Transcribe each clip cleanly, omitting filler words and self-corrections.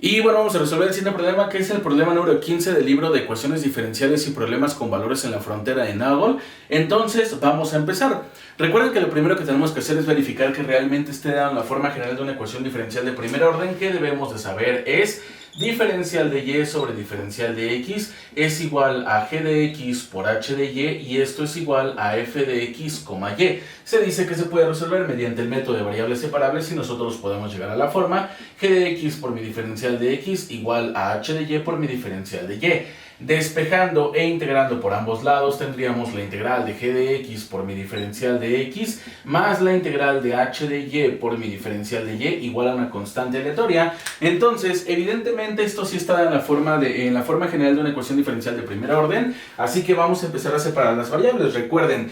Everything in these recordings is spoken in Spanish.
Y bueno, vamos a resolver el siguiente problema, que es el problema número 15 del libro de ecuaciones diferenciales y problemas con valores en la frontera de Nagle. Entonces, vamos a empezar. Recuerden que lo primero que tenemos que hacer es verificar que realmente esté dada la forma general de una ecuación diferencial de primer orden. Que debemos de saber es diferencial de y sobre diferencial de x es igual a g de x por h de y esto es igual a f de x, y. Se dice que se puede resolver mediante el método de variables separables y nosotros podemos llegar a la forma g de x por mi diferencial de x igual a h de y por mi diferencial de y. Despejando e integrando por ambos lados tendríamos la integral de g de x por mi diferencial de x más la integral de h de y por mi diferencial de y igual a una constante aleatoria. Entonces, evidentemente esto sí está en la forma general de una ecuación diferencial de primer orden, así que vamos a empezar a separar las variables. Recuerden,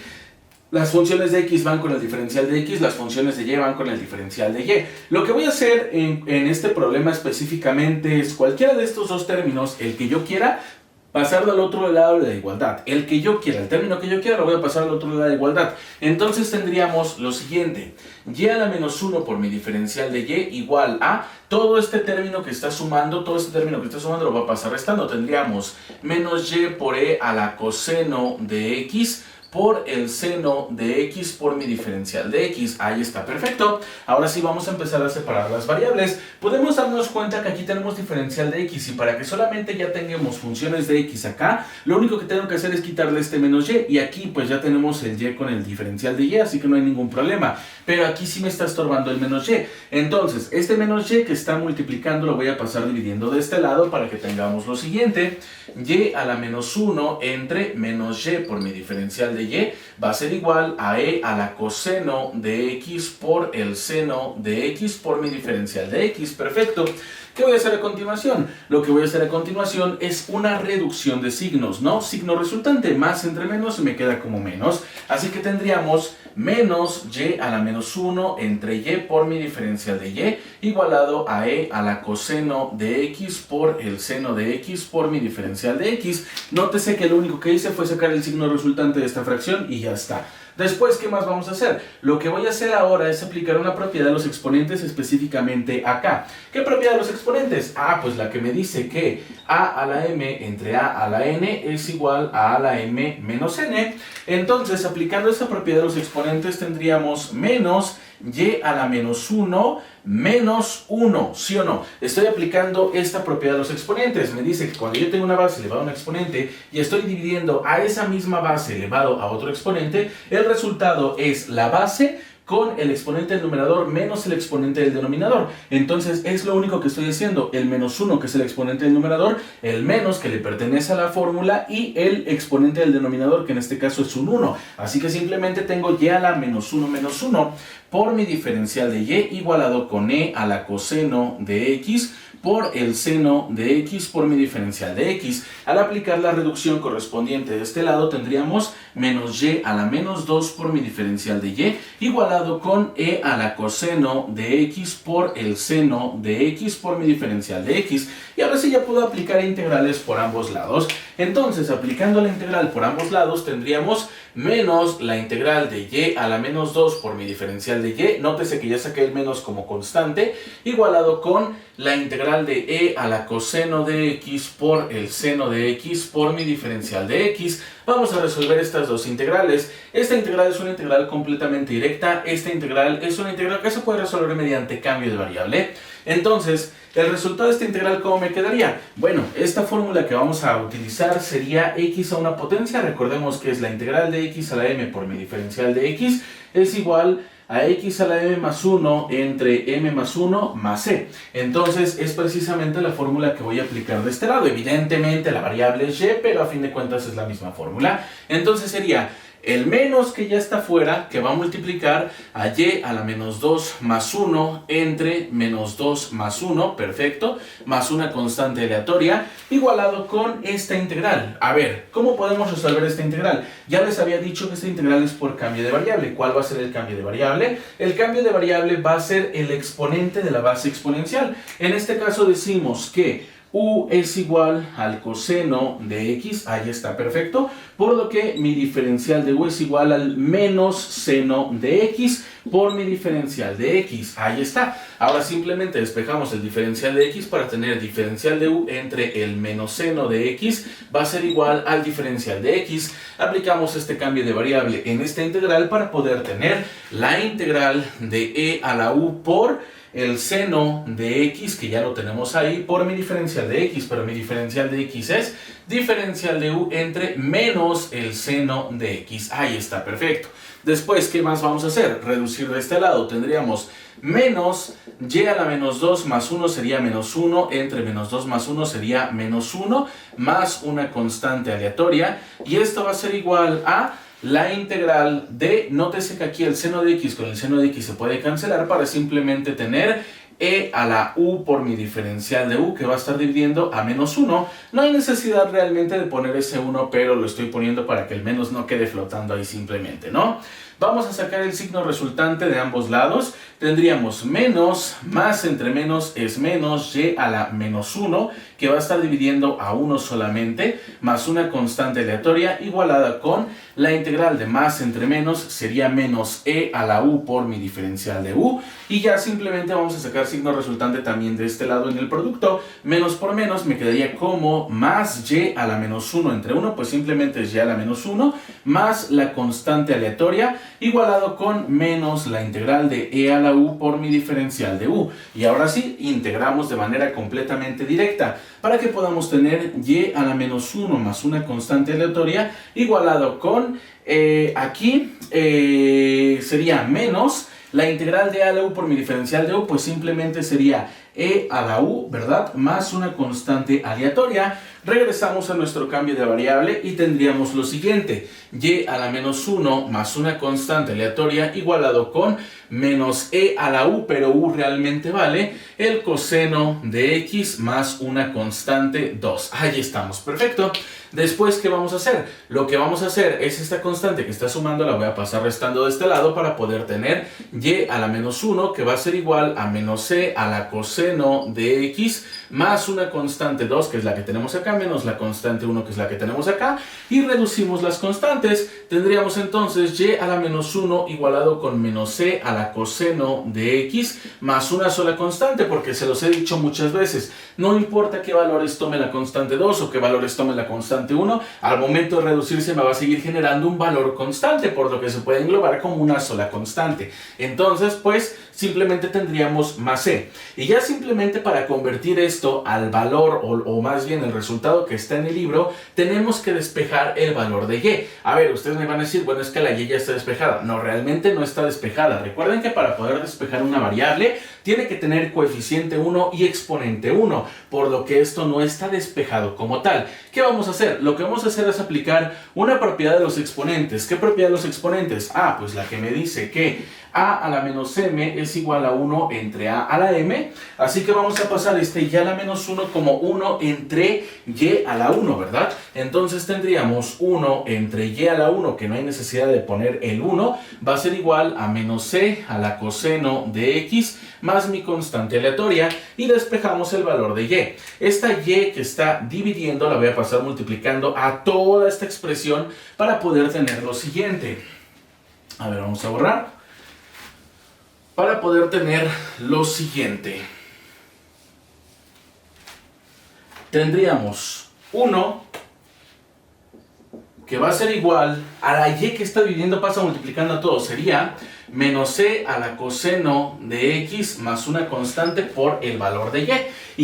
las funciones de x van con el diferencial de x, las funciones de y van con el diferencial de y. Lo que voy a hacer en este problema específicamente es cualquiera de estos dos términos, el que yo quiera, pasarlo al otro lado de la igualdad. El que yo quiera, el término que yo quiera, lo voy a pasar al otro lado de la igualdad. Entonces tendríamos lo siguiente: y a la menos 1 por mi diferencial de y igual a todo este término que está sumando, lo va a pasar restando. Tendríamos menos y por e a la coseno de x por el seno de x por mi diferencial de x. Ahí está, perfecto. Ahora sí vamos a empezar a separar las variables. Podemos darnos cuenta que aquí tenemos diferencial de x y para que solamente ya tengamos funciones de x acá, lo único que tengo que hacer es quitarle este menos y aquí pues ya tenemos el y con el diferencial de y, así que no hay ningún problema. Pero aquí sí me está estorbando el menos y. Entonces, este menos y que está multiplicando lo voy a pasar dividiendo de este lado para que tengamos lo siguiente: y a la menos 1 entre menos y por mi diferencial de y va a ser igual a e a la coseno de x por el seno de x por mi diferencial de x. Perfecto. ¿Qué voy a hacer a continuación? Lo que voy a hacer a continuación es una reducción de signos, ¿no? Signo resultante, más entre menos me queda como menos. Así que tendríamos menos y a la menos 1 entre y por mi diferencial de y igualado a e a la coseno de x por el seno de x por mi diferencial de x. Nótese que lo único que hice fue sacar el signo resultante de esta fracción y ya está. Después, ¿qué más vamos a hacer? Lo que voy a hacer ahora es aplicar una propiedad de los exponentes específicamente acá. ¿Qué propiedad de los exponentes? Ah, pues la que me dice que a la m entre a la n es igual a la m menos n. Entonces, aplicando esa propiedad de los exponentes tendríamos menos y a la menos 1 menos 1, ¿sí o no? Estoy aplicando esta propiedad de los exponentes. Me dice que cuando yo tengo una base elevada a un exponente y estoy dividiendo a esa misma base elevado a otro exponente, el resultado es la base con el exponente del numerador menos el exponente del denominador. Entonces es lo único que estoy haciendo: el menos 1 que es el exponente del numerador, el menos que le pertenece a la fórmula y el exponente del denominador, que en este caso es un 1. Así que simplemente tengo y a la menos 1 por mi diferencial de y igualado con e a la coseno de x por el seno de x por mi diferencial de x. Al aplicar la reducción correspondiente de este lado tendríamos menos y a la menos 2 por mi diferencial de y igualado con e a la coseno de x por el seno de x por mi diferencial de x. Y ahora sí ya puedo aplicar integrales por ambos lados. Entonces, aplicando la integral por ambos lados tendríamos menos la integral de y a la menos 2 por mi diferencial de y, nótese que ya saqué el menos como constante, igualado con la integral de e a la coseno de x por el seno de x por mi diferencial de x. Vamos a resolver estas dos integrales. Esta integral es una integral completamente directa. Esta integral es una integral que se puede resolver mediante cambio de variable. Entonces, el resultado de esta integral, ¿cómo me quedaría? Bueno, esta fórmula que vamos a utilizar sería x a una potencia. Recordemos que es la integral de x a la m por mi diferencial de x es igual a x a la m más 1 entre m más 1 más c. Entonces es precisamente la fórmula que voy a aplicar de este lado. Evidentemente la variable es y, pero a fin de cuentas es la misma fórmula. Entonces sería el menos que ya está fuera, que va a multiplicar a y a la menos 2 más 1 entre menos 2 más 1, perfecto, más una constante aleatoria, igualado con esta integral. A ver, ¿cómo podemos resolver esta integral? Ya les había dicho que esta integral es por cambio de variable. ¿Cuál va a ser el cambio de variable? El cambio de variable va a ser el exponente de la base exponencial. En este caso decimos que u es igual al coseno de x, ahí está, perfecto, por lo que mi diferencial de u es igual al menos seno de x por mi diferencial de x, ahí está. Ahora simplemente despejamos el diferencial de x para tener el diferencial de u entre el menos seno de x va a ser igual al diferencial de x. Aplicamos este cambio de variable en esta integral para poder tener la integral de e a la u por el seno de x, que ya lo tenemos ahí, por mi diferencial de x, pero mi diferencial de x es diferencial de u entre menos el seno de x. Ahí está, perfecto. Después, ¿qué más vamos a hacer? Reducir de este lado. Tendríamos menos y a la menos 2 más 1 sería menos 1, entre menos 2 más 1 sería menos 1, más una constante aleatoria, y esto va a ser igual a la integral de, nótese que aquí el seno de x con el seno de x se puede cancelar para simplemente tener e a la u por mi diferencial de u, que va a estar dividiendo a menos 1. No hay necesidad realmente de poner ese 1, pero lo estoy poniendo para que el menos no quede flotando ahí simplemente, ¿no? Vamos a sacar el signo resultante de ambos lados. Tendríamos menos más entre menos es menos y a la menos 1, que va a estar dividiendo a 1 solamente, más una constante aleatoria igualada con la integral de más entre menos sería menos e a la u por mi diferencial de u. Y ya simplemente vamos a sacar signo resultante también de este lado en el producto. Menos por menos me quedaría como más y a la menos 1 entre 1, pues simplemente es y a la menos 1, más la constante aleatoria igualado con menos la integral de e a la u por mi diferencial de u. Y ahora sí, integramos de manera completamente directa para que podamos tener y a la menos 1 más una constante aleatoria igualado con, aquí sería menos la integral de e a la u por mi diferencial de u, pues simplemente sería e a la u, ¿verdad? Más una constante aleatoria. Regresamos a nuestro cambio de variable y tendríamos lo siguiente: y a la menos 1 más una constante aleatoria igualado con menos e a la u, pero u realmente vale el coseno de x más una constante 2. Ahí estamos, perfecto. Después, ¿qué vamos a hacer? Lo que vamos a hacer es esta constante que está sumando, la voy a pasar restando de este lado para poder tener y a la menos 1, que va a ser igual a menos e a la coseno de x más una constante 2, que es la que tenemos acá, menos la constante 1, que es la que tenemos acá, y reducimos las constantes. Tendríamos entonces y a la menos 1 igualado con menos e a la coseno de x más una sola constante, porque se los he dicho muchas veces, no importa qué valores tome la constante 2 o qué valores tome la constante 1, al momento de reducirse me va a seguir generando un valor constante, por lo que se puede englobar como una sola constante. Entonces, pues, simplemente tendríamos más e. Y ya simplemente para convertir esto al valor, o más bien el resultado que está en el libro, tenemos que despejar el valor de y. A ver, ustedes me van a decir, bueno, es que la y ya está despejada. No, realmente no está despejada. Recuerden que para poder despejar una variable, tiene que tener coeficiente 1 y exponente 1, por lo que esto no está despejado como tal. ¿Qué vamos a hacer? Lo que vamos a hacer es aplicar una propiedad de los exponentes. ¿Qué propiedad de los exponentes? Ah, pues la que me dice que a la menos m es igual a 1 entre a la m, así que vamos a pasar este y a la menos 1 como 1 entre y a la 1, ¿verdad? Entonces tendríamos 1 entre y a la 1, que no hay necesidad de poner el 1, va a ser igual a menos c a la coseno de x más mi constante aleatoria, y despejamos el valor de y. Esta y que está dividiendo la voy a pasar multiplicando a toda esta expresión para poder tener lo siguiente. A ver, vamos a borrar. Para poder tener lo siguiente, tendríamos 1 que va a ser igual a la y que está dividiendo, pasa multiplicando a todo, sería menos c a la coseno de x más una constante por el valor de y.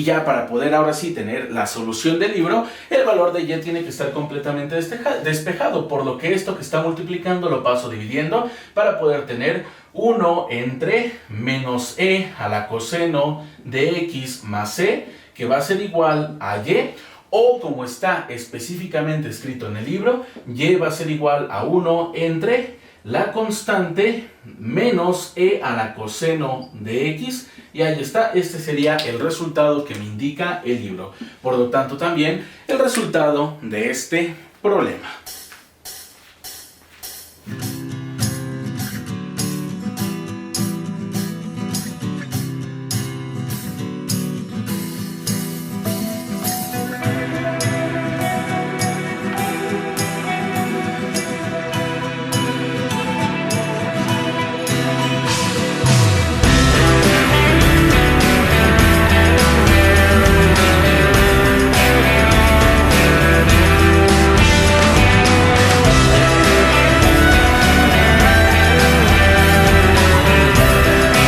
Y ya para poder ahora sí tener la solución del libro, el valor de y tiene que estar completamente despejado, por lo que esto que está multiplicando lo paso dividiendo para poder tener 1 entre menos e a la coseno de x más c, que va a ser igual a y, o como está específicamente escrito en el libro, y va a ser igual a 1 entre la constante menos e a la coseno de x, y ahí está. Este sería el resultado que me indica el libro. Por lo tanto, también el resultado de este problema.